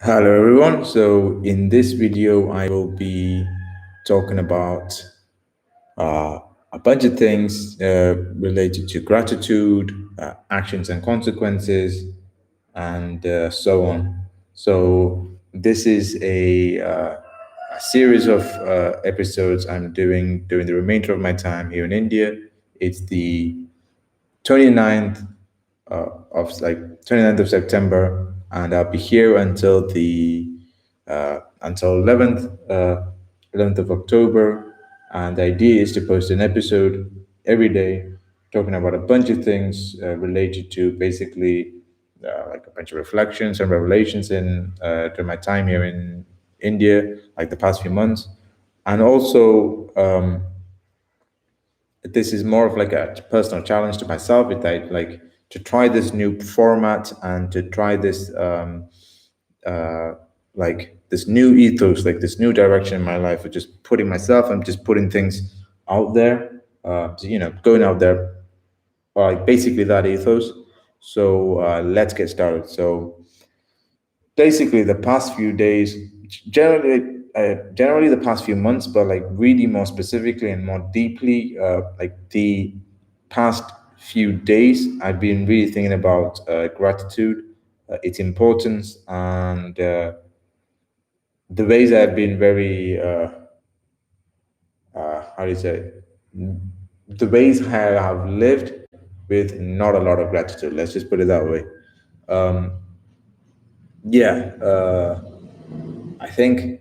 Hello everyone. So in this video, I will be talking about uh, a bunch of things related to gratitude, actions and consequences, and so on. So this is a series of episodes I'm doing during the remainder of my time here in India. It's the 29th of 29th of September, and I'll be here until the until 11th of October. And the idea is to post an episode every day, talking about a bunch of things related to basically like a bunch of reflections and revelations in during my time here in India, like the past few months, and also. This is more of like a personal challenge to myself. It like to try this new format and to try this like this new ethos, like this new direction in my life of just putting myself and just putting things out there. Going out there, like basically that ethos. So let's get started. So basically the past few days, generally the past few months, but like really more specifically and more deeply, like the past few days, I've been really thinking about gratitude, its importance, and the ways I've been very how do you say, the ways how I've lived with not a lot of gratitude. Let's just put it that way. Yeah, I think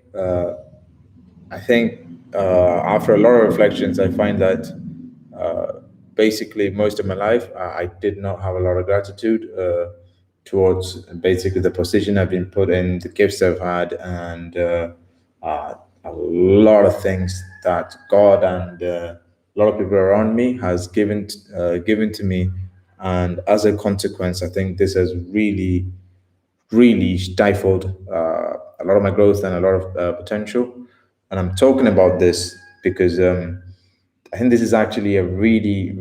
I think after a lot of reflections, I find that basically most of my life I did not have a lot of gratitude towards basically the position I've been put in, the gifts I've had, and a lot of things that God and a lot of people around me has given to me, and as a consequence, I think this has really stifled a lot of my growth and a lot of potential. And I'm talking about this because I think this is actually a really,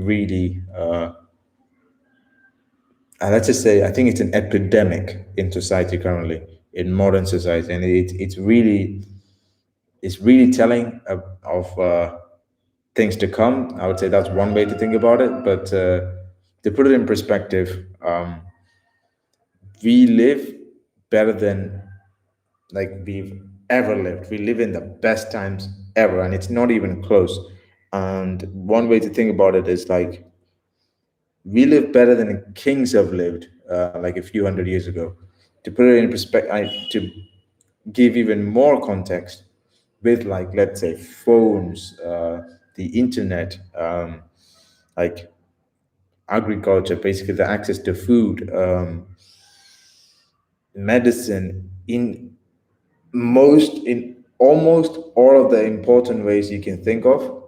let's just say, I think it's an epidemic in society currently, in modern society, and it's really telling of things to come. I would say that's one way to think about it, but to put it in perspective, we live better than like we've ever lived. We live in the best times ever, and it's not even close. And one way to think about it is like we live better than the kings have lived, like a few hundred years ago. To put it in perspective, to give even more context, with like let's say phones, the internet, like agriculture, basically the access to food, medicine, in almost all of the important ways you can think of,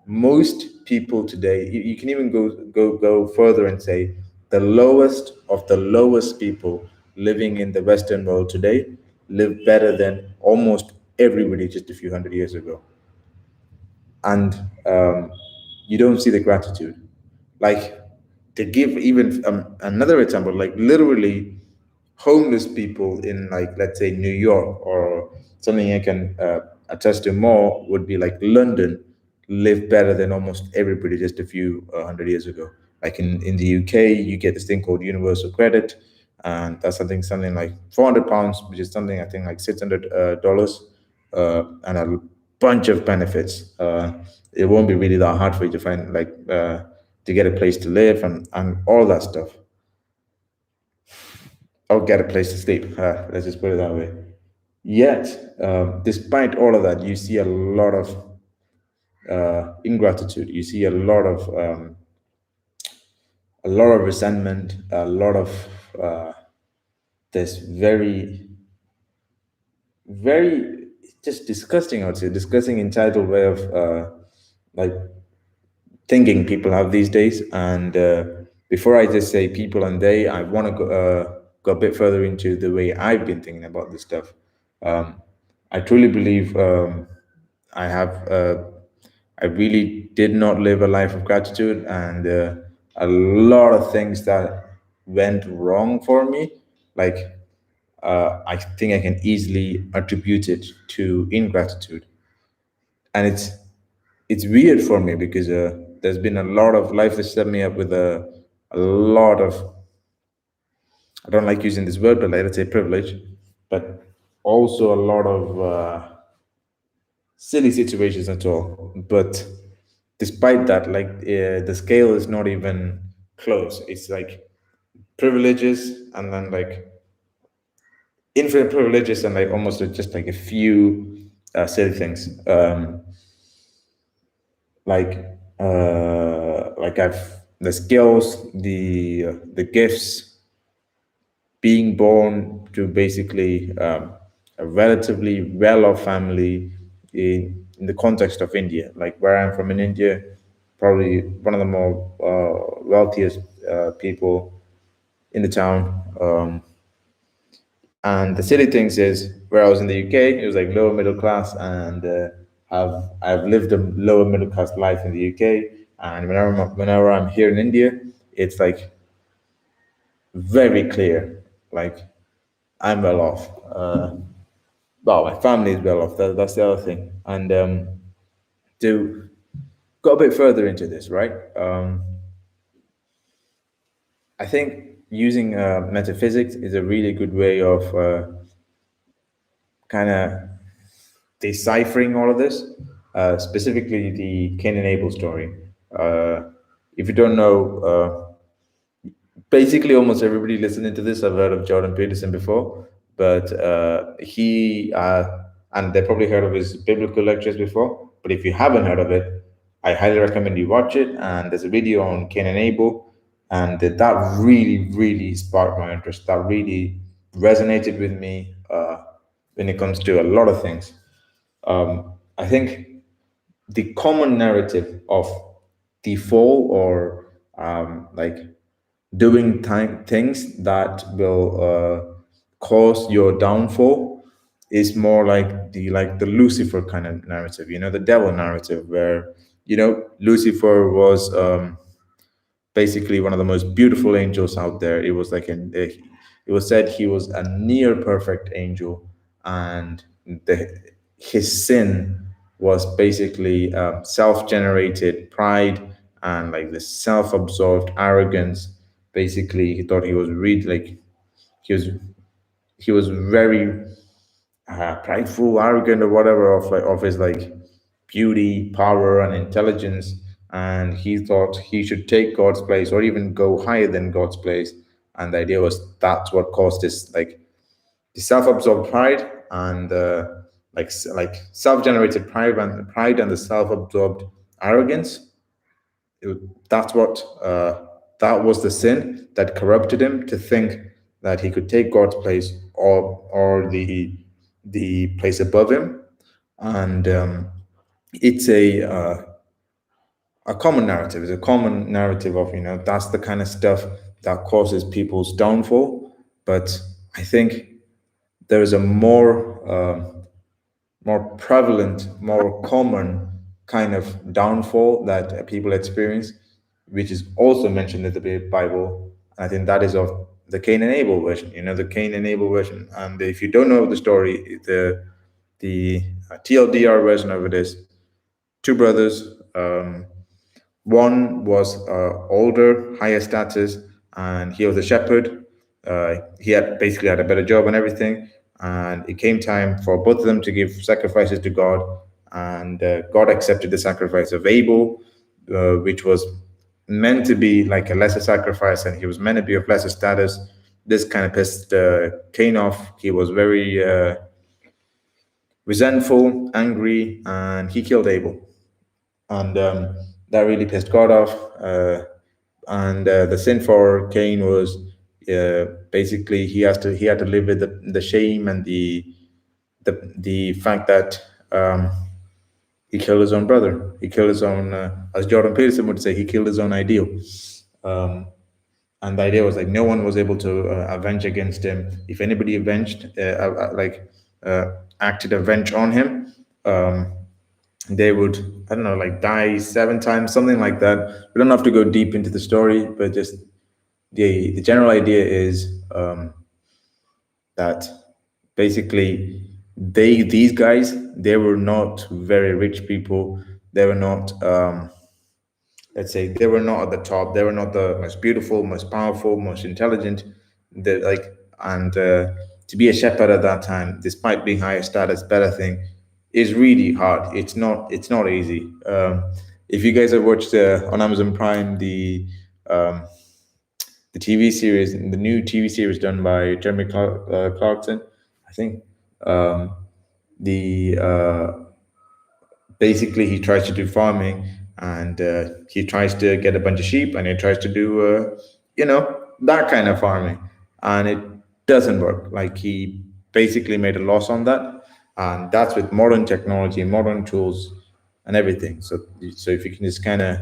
most people today, you can even go further and say the lowest of the lowest people living in the Western world today live better than almost everybody just a few hundred years ago. And you don't see the gratitude. Like, to give even another example, like literally homeless people in, like, let's say New York, or something I can attest to more would be like London, live better than almost everybody just a few hundred years ago. Like in the UK, you get this thing called universal credit, and that's something like £400, which is something I think like $600, and a bunch of benefits. It won't be really that hard for you to find, like, to get a place to live and all that stuff, or get a place to sleep. Let's just put it that way. Yet, despite all of that, you see a lot of ingratitude. You see a lot of resentment, a lot of uh, this very just disgusting. I would say disgusting, entitled way of like thinking people have these days. And before I just say people and they, I want to go a bit further into the way I've been thinking about this stuff. Um, I truly believe I have. I really did not live a life of gratitude, and a lot of things that went wrong for me. Like, I think I can easily attribute it to ingratitude. And it's weird for me because there's been a lot of life has set me up with a lot of, I don't like using this word, but let's say privilege, but also a lot of silly situations at all. But despite that, like the scale is not even close. It's like privileges and then like infinite privileges and like almost just like a few silly things. Like I've the skills, the gifts, being born to basically a relatively well-off family in the context of India, like where I'm from in India, probably one of the more wealthiest people in the town. And the silly things is, where I was in the UK, it was like lower middle class, and I've lived a lower middle class life in the UK. And whenever I'm here in India, it's like very clear, like I'm well off. Well, my family is well off. That's the other thing. And to go a bit further into this, right? I think using metaphysics is a really good way of kind of deciphering all of this, specifically the Cain and Abel story. Uh, if you don't know, basically almost everybody listening to this, I've heard of Jordan Peterson before, but and they probably heard of his biblical lectures before. But if you haven't heard of it, I highly recommend you watch it. And there's a video on Cain and Abel, and that really, really sparked my interest. That really resonated with me when it comes to a lot of things. I think the common narrative of the fall, or like doing things that will cause your downfall, is more like the Lucifer kind of narrative, the devil narrative, where Lucifer was basically one of the most beautiful angels out there. It was like it was said he was a near perfect angel, and his sin was basically self-generated pride and like this self-absorbed arrogance. Basically, he thought he was really like he was he was very prideful, arrogant, or whatever of his like beauty, power, and intelligence, and he thought he should take God's place or even go higher than God's place. And the idea was that's what caused this like the self-absorbed pride and like self-generated pride and the self-absorbed arrogance. That's what that was the sin that corrupted him to think that he could take God's place or the place above him. And it's a common narrative. It's a common narrative of that's the kind of stuff that causes people's downfall. But I think there is a more prevalent, more common kind of downfall that people experience, which is also mentioned in the Bible. And I think that is of the Cain and Abel version. The Cain and Abel version. And if you don't know the story, the TLDR version of it is two brothers. One was older, higher status, and he was a shepherd. He had basically had a better job and everything. And it came time for both of them to give sacrifices to God. And God accepted the sacrifice of Abel, which was meant to be like a lesser sacrifice, and he was meant to be of lesser status. This kind of pissed Cain off. He was very resentful, angry, and he killed Abel. And that really pissed God off. And the sin for Cain was basically he had to live with the shame and the fact that he killed his own brother. He killed his own, as Jordan Peterson would say, he killed his own ideal. And the idea was like no one was able to avenge against him. If anybody acted avenge on him, they would, I don't know, like die 7 times, something like that. We don't have to go deep into the story, but just the general idea is that basically these guys, they were not very rich people. They were not let's say they were not at the top. They were not the most beautiful, most powerful, most intelligent. The like and To be a shepherd at that time, despite being higher status, better thing, is really hard. It's not easy. If you guys have watched on Amazon Prime um, the TV series, the new TV series done by Jeremy Clarkson, I think the basically he tries to do farming, and he tries to get a bunch of sheep, and he tries to do that kind of farming, and it doesn't work. Like, he basically made a loss on that, and that's with modern technology, modern tools, and everything. So if you can just kind of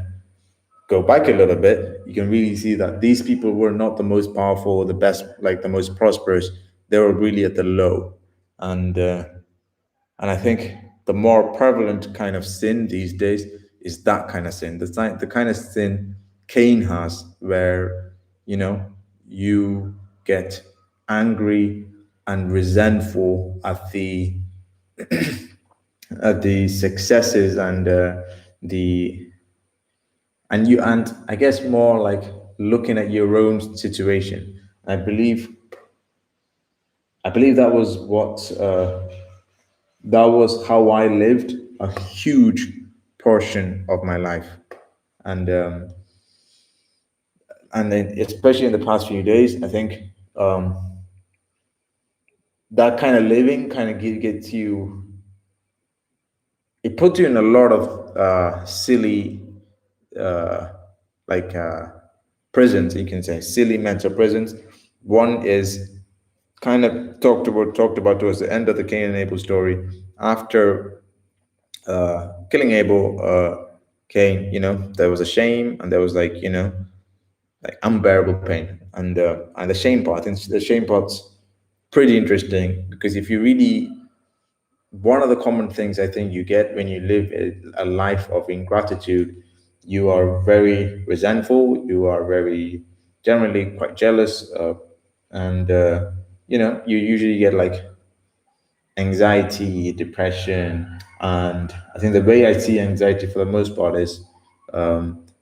go back a little bit, you can really see that these people were not the most powerful or the best, like the most prosperous. They were really at the low. And uh, and I think the more prevalent kind of sin these days is that kind of sin. The kind of sin Cain has, where, you know, you get angry and resentful at the successes and the and I guess more like looking at your own situation. I believe that was how I lived a huge portion of my life, and then especially in the past few days, I think that kind of living kind of gets you. It puts you in a lot of silly, uh, like prisons. You can say silly mental prisons. One is kind of talked about towards the end of the Cain and Abel story. After killing Abel, Cain, there was a shame, and there was, like, like unbearable pain, and the shame part. And the shame part's pretty interesting, because if you really, one of the common things I think you get when you live a life of ingratitude, you are very resentful, you are very generally quite jealous, and you usually get like anxiety, depression. And I think the way I see anxiety for the most part is,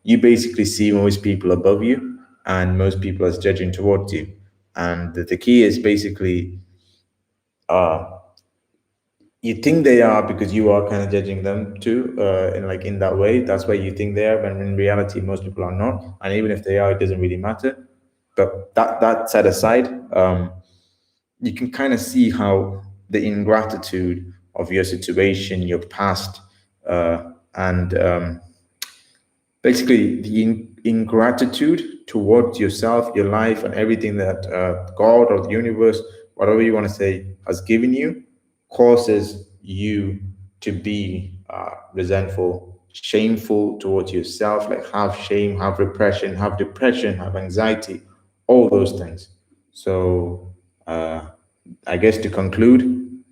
you basically see most people above you, and most people as judging towards you. And the key is basically, you think they are because you are kind of judging them too, in that way. That's why you think they are, when in reality most people are not. And even if they are, it doesn't really matter. But that set aside, you can kind of see how the ingratitude of your situation, your past, and basically the ingratitude towards yourself, your life, and everything that God or the universe, whatever you want to say, has given you, causes you to be resentful, shameful towards yourself, like have shame, have repression, have depression, have anxiety, all those things. So, I guess to conclude,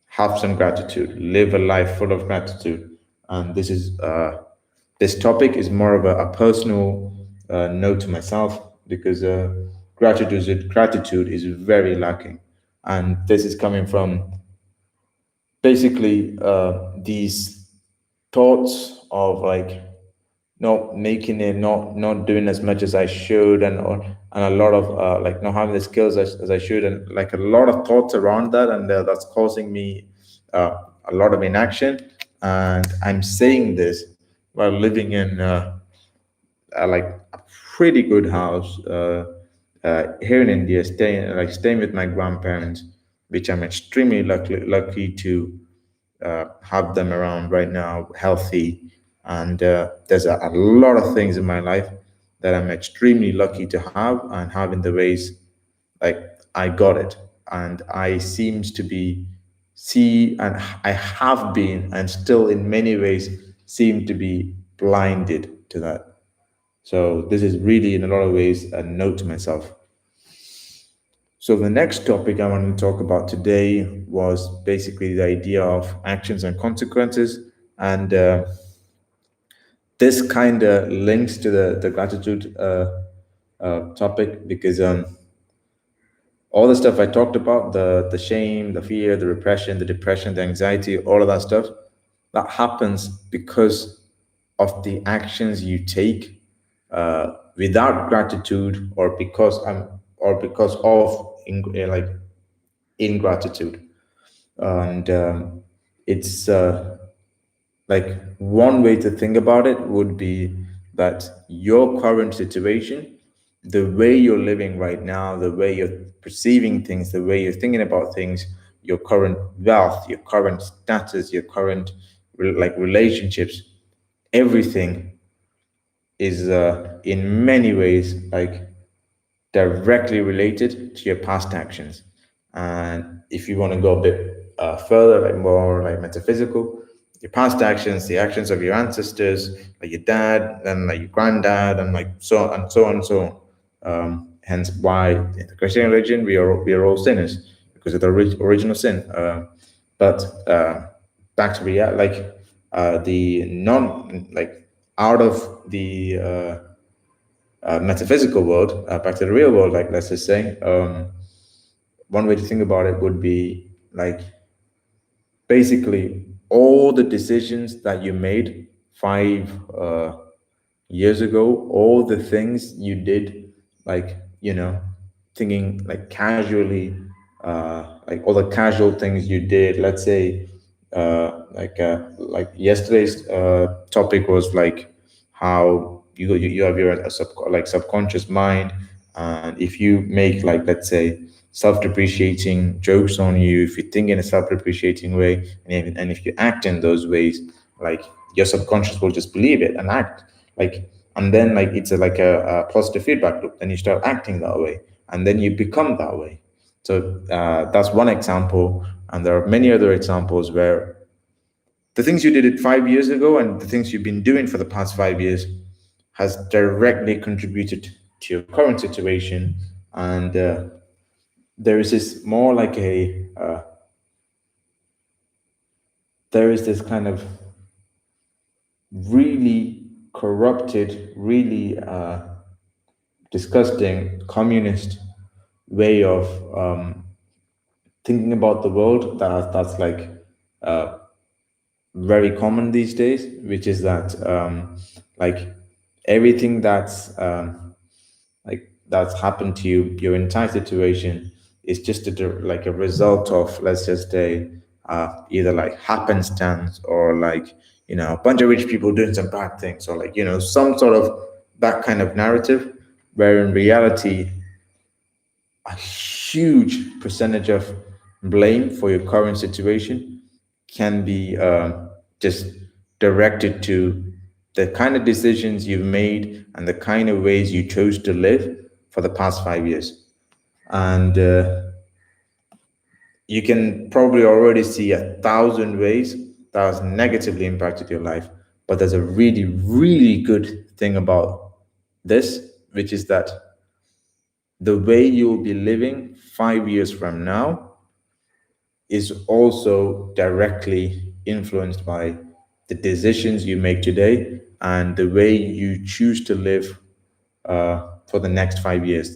have some gratitude, live a life full of gratitude. And this topic is more of a personal note to myself, because gratitude is very lacking, and this is coming from basically these thoughts of, like, not making it, not doing as much as I should, and a lot of like not having the skills as I should, and like a lot of thoughts around that, and that's causing me a lot of inaction. And I'm saying this while living in like a pretty good house here in India, staying with my grandparents, which I'm extremely lucky to have them around right now, healthy. And there's a lot of things in my life that I'm extremely lucky to have, and have in the ways, like, I got it. And I seems to be see and I have been, and still in many ways seem to be blinded to that. So this is really, in a lot of ways, a note to myself. So the next topic I wanted to talk about today was basically the idea of actions and consequences. And this kind of links to the gratitude topic, because all the stuff I talked about, the shame, the fear, the repression, the depression, the anxiety, all of that stuff, that happens because of the actions you take without gratitude, or because of like ingratitude. And it's like one way to think about it would be that your current situation, the way you're living right now, the way you're perceiving things, the way you're thinking about things, your current wealth, your current status, your current like relationships, everything is in many ways like directly related to your past actions. And if you want to go a bit further, like more like metaphysical, your past actions, the actions of your ancestors, like your dad, and like your granddad, and like so on and so on and so on. Hence, why in the Christian religion we are all sinners because of the original sin. But back to reality, like the non like out of the metaphysical world, back to the real world, like let's just say, one way to think about it would be like basically all the decisions that you made 5 years ago, all the things you did, like, thinking like casually, like all the casual things you did, let's say, like yesterday's topic was like how you have your like subconscious mind, and if you make like, let's say, self-depreciating jokes on you, if you think in a self-depreciating way, and if you act in those ways, like your subconscious will just believe it and act like, and then like it's a positive feedback loop, then you start acting that way, and then you become that way. So that's one example, and there are many other examples where the things you did it 5 years ago and the things you've been doing for the past 5 years has directly contributed to your current situation. And there is this more like there is this kind of really corrupted, really disgusting communist way of thinking about the world that's like uh, very common these days, which is that like everything that's happened to you, your entire situation is just like a result of, let's just say, either like happenstance, or like, a bunch of rich people doing some bad things, or like, some sort of that kind of narrative, where in reality a huge percentage of blame for your current situation can be just directed to the kind of decisions you've made and the kind of ways you chose to live for the past 5 years. And you can probably already see 1,000 ways that has negatively impacted your life. But there's a really, really good thing about this, which is that the way you will be living 5 years from now is also directly influenced by the decisions you make today and the way you choose to live for the next 5 years.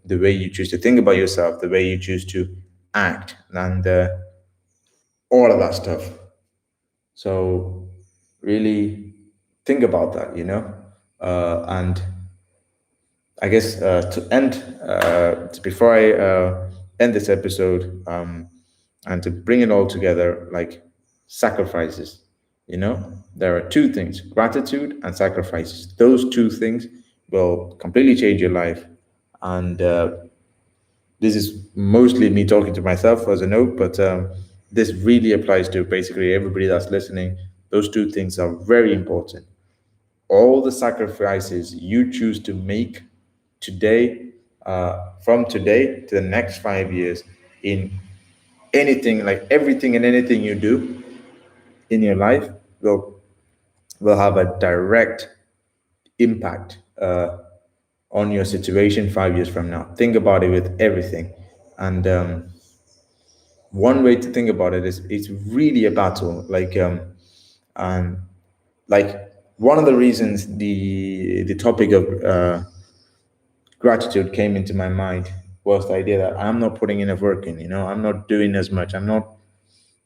The way you choose to think about yourself, the way you choose to act, and all of that stuff. So really think about that. And I guess before I end this episode, and to bring it all together, like sacrifices, there are two things: gratitude and sacrifices. Those two things will completely change your life. And this is mostly me talking to myself as a note, but this really applies to basically everybody that's listening. Those two things are very important. All the sacrifices you choose to make today, from today to the next 5 years, in anything, like everything and anything you do in your life, will have a direct impact on your situation 5 years from now. Think about it with everything. And one way to think about it is it's really a battle. Um, like one of the reasons the topic of gratitude came into my mind was the idea that I'm not putting enough work in, I'm not doing as much.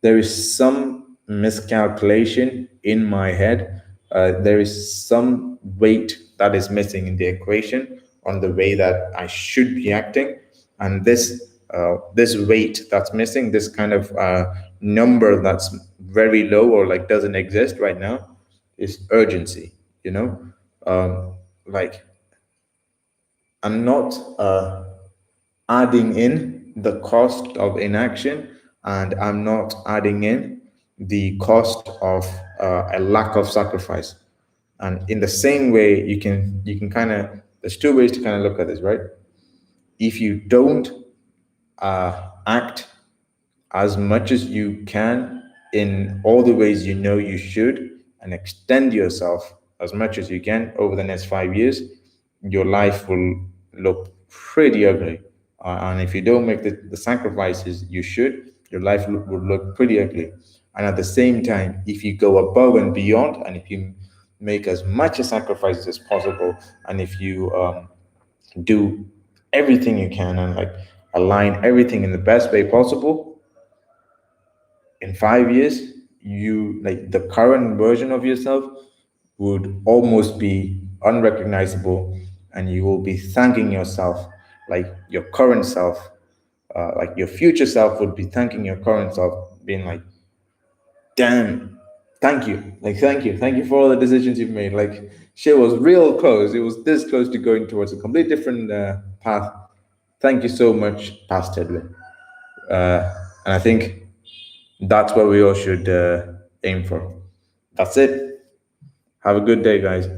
There is some miscalculation in my head. There is some weight that is missing in the equation on the way that I should be acting, and this weight that's missing, this kind of number that's very low or like doesn't exist right now, is urgency. You know, like I'm not adding in the cost of inaction, and I'm not adding in the cost of a lack of sacrifice. And in the same way, you can kind of, there's two ways to kind of look at this, right? If you don't act as much as you can in all the ways you know you should, and extend yourself as much as you can over the next 5 years, your life will look pretty ugly. And if you don't make the sacrifices you should, your life will look pretty ugly. And at the same time, if you go above and beyond, and if you make as much sacrifices as possible, and if you do everything you can and like align everything in the best way possible, in 5 years, you like the current version of yourself would almost be unrecognizable, and you will be thanking yourself, like your current self, like your future self would be thanking your current self, being like, damn, thank you, like thank you for all the decisions you've made. Like shit was real close, it was this close to going towards a complete different path. Thank you so much, past Edwin. And I think that's what we all should aim for. That's it. Have a good day, guys.